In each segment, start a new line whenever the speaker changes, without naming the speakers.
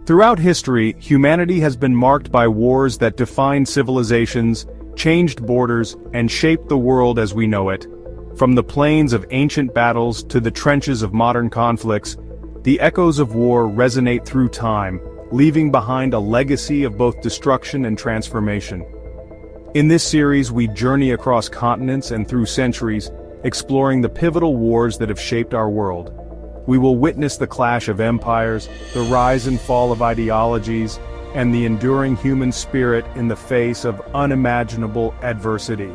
Throughout history, humanity has been marked by wars that defined civilizations, changed borders, and shaped the world as we know it. From the plains of ancient battles to the trenches of modern conflicts, the echoes of war resonate through time, leaving behind a legacy of both destruction and transformation. In this series, we journey across continents and through centuries, exploring the pivotal wars that have shaped our world. We will witness the clash of empires, the rise and fall of ideologies, and the enduring human spirit in the face of unimaginable adversity.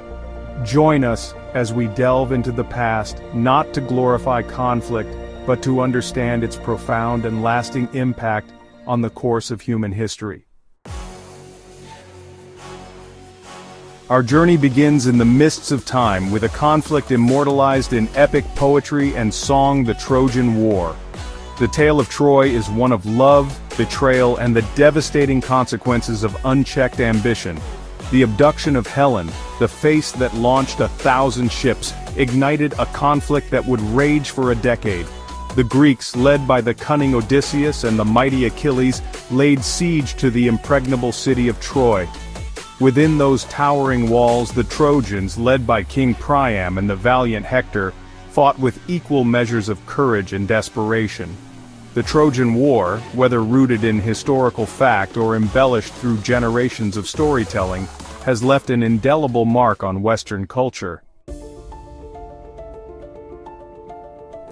Join us as we delve into the past, not to glorify conflict, but to understand its profound and lasting impact on the course of human history. Our journey begins in the mists of time with a conflict immortalized in epic poetry and song, the Trojan War. The tale of Troy is one of love, betrayal, and the devastating consequences of unchecked ambition. The abduction of Helen, the face that launched 1,000 ships, ignited a conflict that would rage for a decade. The Greeks, led by the cunning Odysseus and the mighty Achilles, laid siege to the impregnable city of Troy. Within those towering walls, the Trojans, led by King Priam and the valiant Hector, fought with equal measures of courage and desperation. The Trojan War, whether rooted in historical fact or embellished through generations of storytelling, has left an indelible mark on Western culture.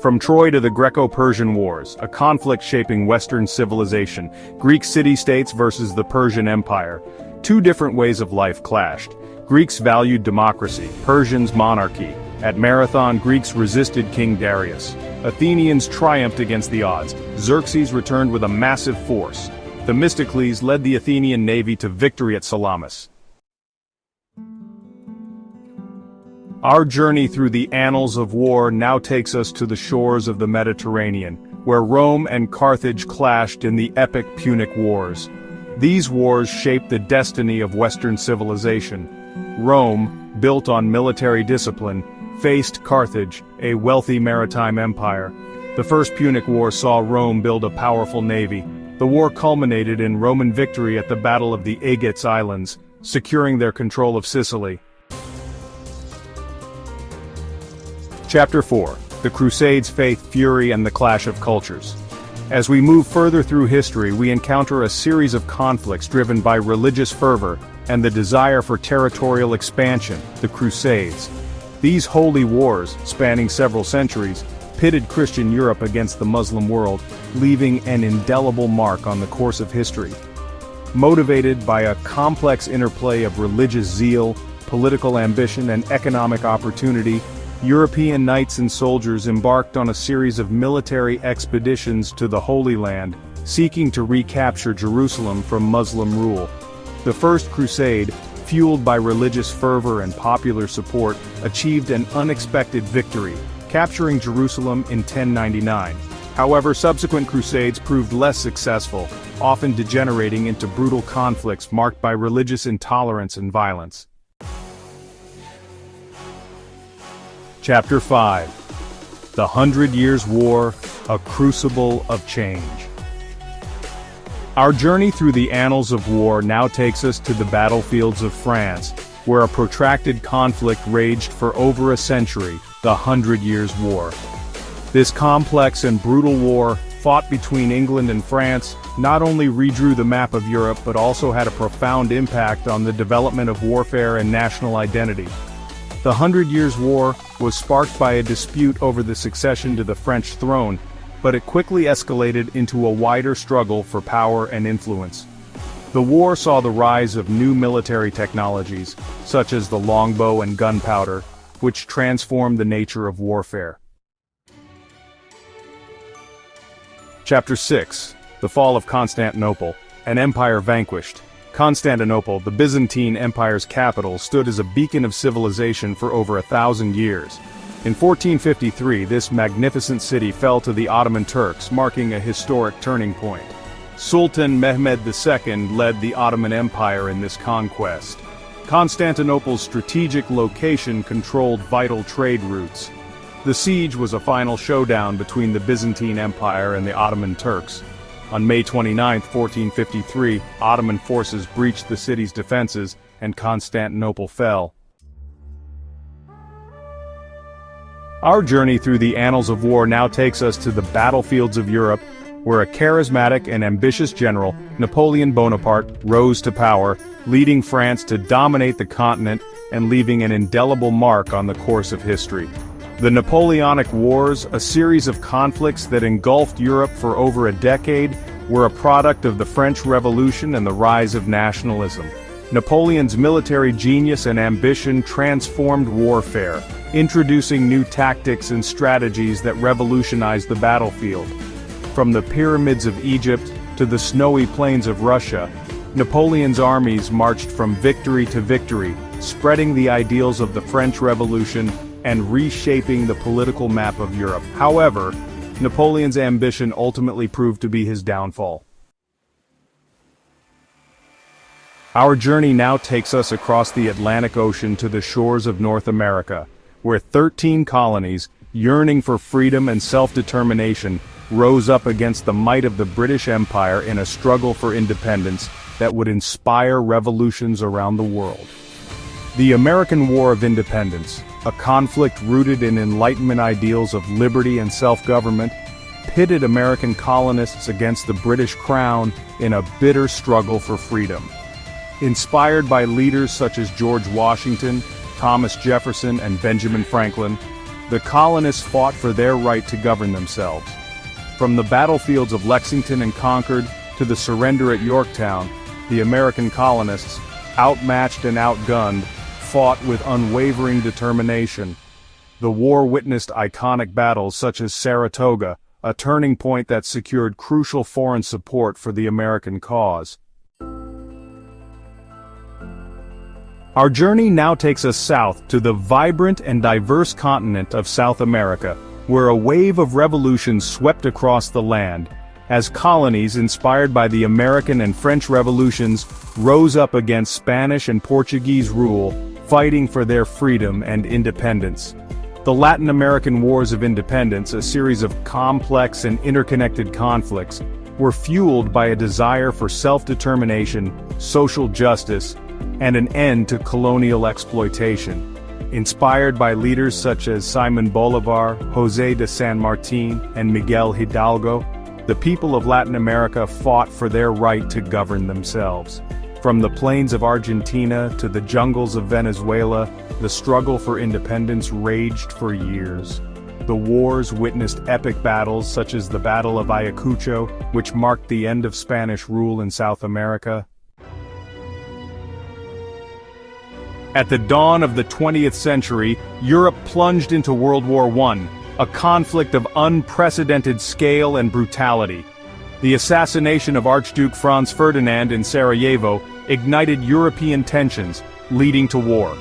From Troy to the Greco-Persian Wars, a conflict shaping Western civilization, Greek city-states versus the Persian Empire. Two different ways of life clashed. Greeks valued democracy, Persians monarchy. At Marathon, Greeks resisted King Darius. Athenians triumphed against the odds. Xerxes returned with a massive force. Themistocles led the Athenian navy to victory at Salamis. Our journey through the annals of war now takes us to the shores of the Mediterranean, where Rome and Carthage clashed in the epic Punic Wars. These wars shaped the destiny of Western civilization. Rome, built on military discipline, faced Carthage, a wealthy maritime empire. The First Punic War saw Rome build a powerful navy. The war culminated in Roman victory at the Battle of the Aegates Islands, securing their control of Sicily. Chapter 4. The Crusades, Faith, Fury, and the Clash of Cultures. As we move further through history, we encounter a series of conflicts driven by religious fervor and the desire for territorial expansion, the Crusades. These holy wars, spanning several centuries, pitted Christian Europe against the Muslim world, leaving an indelible mark on the course of history. Motivated by a complex interplay of religious zeal, political ambition, and economic opportunity, European knights and soldiers embarked on a series of military expeditions to the Holy Land, seeking to recapture Jerusalem from Muslim rule. The First Crusade, fueled by religious fervor and popular support, achieved an unexpected victory, capturing Jerusalem in 1099. However, subsequent crusades proved less successful, often degenerating into brutal conflicts marked by religious intolerance and violence. Chapter 5. The 100 Years' War, a Crucible of Change. Our journey through the annals of war now takes us to the battlefields of France, where a protracted conflict raged for over a century, the 100 Years' War. This complex and brutal war, fought between England and France, not only redrew the map of Europe but also had a profound impact on the development of warfare and national identity. The 100 Years' War was sparked by a dispute over the succession to the French throne, but it quickly escalated into a wider struggle for power and influence. The war saw the rise of new military technologies, such as the longbow and gunpowder, which transformed the nature of warfare. Chapter 6. The Fall of Constantinople, an Empire Vanquished. Constantinople, the Byzantine Empire's capital, stood as a beacon of civilization for over 1,000 years. In 1453, this magnificent city fell to the Ottoman Turks, marking a historic turning point. Sultan Mehmed II led the Ottoman Empire in this conquest. Constantinople's strategic location controlled vital trade routes. The siege was a final showdown between the Byzantine Empire and the Ottoman Turks. On May 29, 1453, Ottoman forces breached the city's defenses, and Constantinople fell. Our journey through the annals of war now takes us to the battlefields of Europe, where a charismatic and ambitious general, Napoleon Bonaparte, rose to power, leading France to dominate the continent and leaving an indelible mark on the course of history. The Napoleonic Wars, a series of conflicts that engulfed Europe for over a decade, were a product of the French Revolution and the rise of nationalism. Napoleon's military genius and ambition transformed warfare, introducing new tactics and strategies that revolutionized the battlefield. From the pyramids of Egypt to the snowy plains of Russia, Napoleon's armies marched from victory to victory, spreading the ideals of the French Revolution and reshaping the political map of Europe. However, Napoleon's ambition ultimately proved to be his downfall. Our journey now takes us across the Atlantic Ocean to the shores of North America, where 13 colonies, yearning for freedom and self-determination, rose up against the might of the British Empire in a struggle for independence that would inspire revolutions around the world. The American War of Independence, a conflict rooted in Enlightenment ideals of liberty and self-government, pitted American colonists against the British Crown in a bitter struggle for freedom. Inspired by leaders such as George Washington, Thomas Jefferson, and Benjamin Franklin, the colonists fought for their right to govern themselves. From the battlefields of Lexington and Concord to the surrender at Yorktown, the American colonists, outmatched and outgunned, fought with unwavering determination. The war witnessed iconic battles such as Saratoga, a turning point that secured crucial foreign support for the American cause. Our journey now takes us south to the vibrant and diverse continent of South America, where a wave of revolutions swept across the land, as colonies inspired by the American and French revolutions rose up against Spanish and Portuguese rule, fighting for their freedom and independence. The Latin American Wars of Independence, a series of complex and interconnected conflicts, were fueled by a desire for self-determination, social justice, and an end to colonial exploitation. Inspired by leaders such as Simon Bolivar, José de San Martín, and Miguel Hidalgo, the people of Latin America fought for their right to govern themselves. From the plains of Argentina to the jungles of Venezuela, the struggle for independence raged for years. The wars witnessed epic battles such as the Battle of Ayacucho, which marked the end of Spanish rule in South America. At the dawn of the 20th century, Europe plunged into World War I, a conflict of unprecedented scale and brutality. The assassination of Archduke Franz Ferdinand in Sarajevo ignited European tensions, leading to war.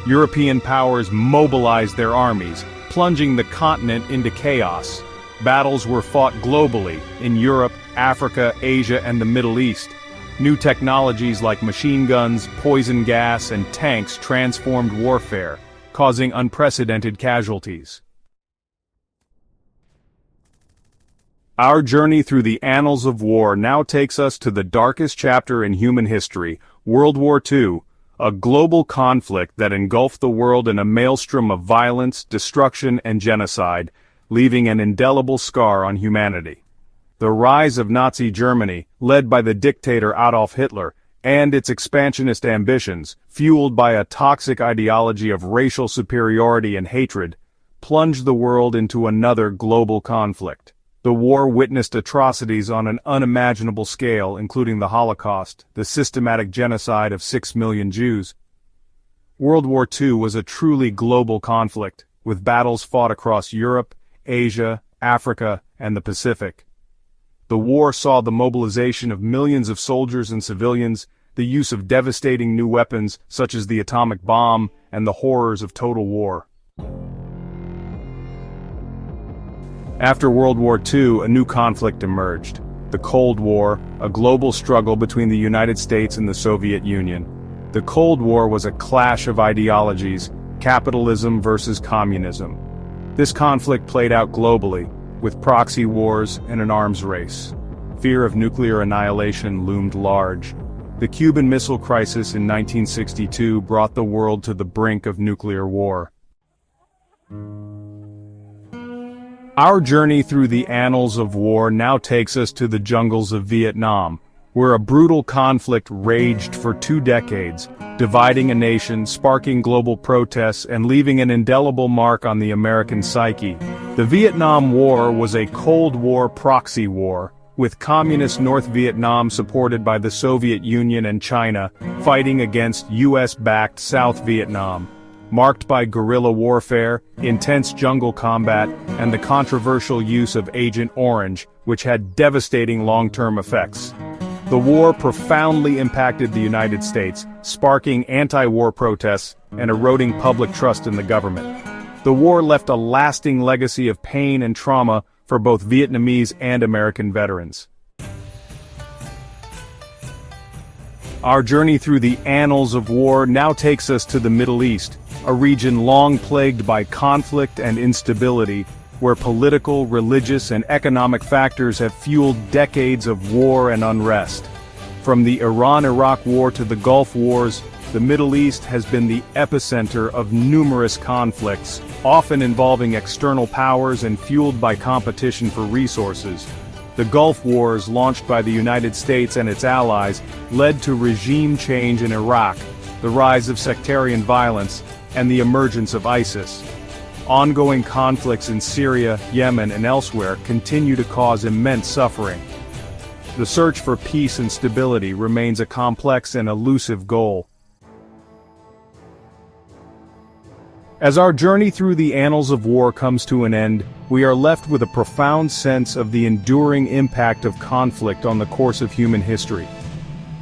European powers mobilized their armies, plunging the continent into chaos. Battles were fought globally, in Europe, Africa, Asia, and the Middle East. New technologies like machine guns, poison gas, and tanks transformed warfare, causing unprecedented casualties. Our journey through the annals of war now takes us to the darkest chapter in human history, World War II, a global conflict that engulfed the world in a maelstrom of violence, destruction, and genocide, leaving an indelible scar on humanity. The rise of Nazi Germany, led by the dictator Adolf Hitler, and its expansionist ambitions, fueled by a toxic ideology of racial superiority and hatred, plunged the world into another global conflict. The war witnessed atrocities on an unimaginable scale, including the Holocaust, the systematic genocide of 6 million Jews. World War II was a truly global conflict, with battles fought across Europe, Asia, Africa, and the Pacific. The war saw the mobilization of millions of soldiers and civilians, the use of devastating new weapons such as the atomic bomb, and the horrors of total war. After World War II, a new conflict emerged. The Cold War, a global struggle between the United States and the Soviet Union. The Cold War was a clash of ideologies, capitalism versus communism. This conflict played out globally, with proxy wars and an arms race. fear of nuclear annihilation loomed large. The Cuban Missile Crisis in 1962 brought the world to the brink of nuclear war. Our journey through the annals of war now takes us to the jungles of Vietnam, where a brutal conflict raged for 2 decades, dividing a nation, sparking global protests, and leaving an indelible mark on the American psyche. The Vietnam War was a Cold War proxy war, with communist North Vietnam supported by the Soviet Union and China, fighting against US-backed South Vietnam. Marked by guerrilla warfare, intense jungle combat, and the controversial use of Agent Orange, which had devastating long-term effects. The war profoundly impacted the United States, sparking anti-war protests and eroding public trust in the government. The war left a lasting legacy of pain and trauma for both Vietnamese and American veterans. Our journey through the annals of war now takes us to the Middle East, a region long plagued by conflict and instability, where political, religious, and economic factors have fueled decades of war and unrest. From the Iran-Iraq War to the Gulf Wars, the Middle East has been the epicenter of numerous conflicts, often involving external powers and fueled by competition for resources. The Gulf Wars, launched by the United States and its allies, led to regime change in Iraq, the rise of sectarian violence, and the emergence of ISIS. Ongoing conflicts in Syria, Yemen, and elsewhere continue to cause immense suffering. The search for peace and stability remains a complex and elusive goal. As our journey through the annals of war comes to an end, we are left with a profound sense of the enduring impact of conflict on the course of human history.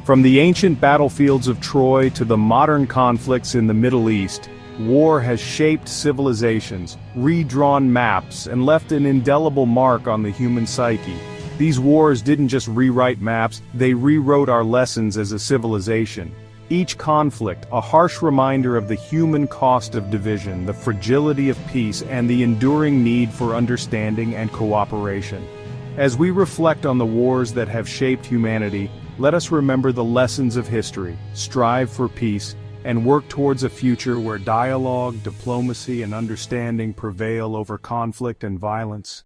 From the ancient battlefields of Troy to the modern conflicts in the Middle East, war has shaped civilizations, redrawn maps, and left an indelible mark on the human psyche. These wars didn't just rewrite maps, they rewrote our lessons as a civilization. Each conflict, a harsh reminder of the human cost of division, the fragility of peace, and the enduring need for understanding and cooperation. As we reflect on the wars that have shaped humanity, let us remember the lessons of history, strive for peace, and work towards a future where dialogue, diplomacy, and understanding prevail over conflict and violence.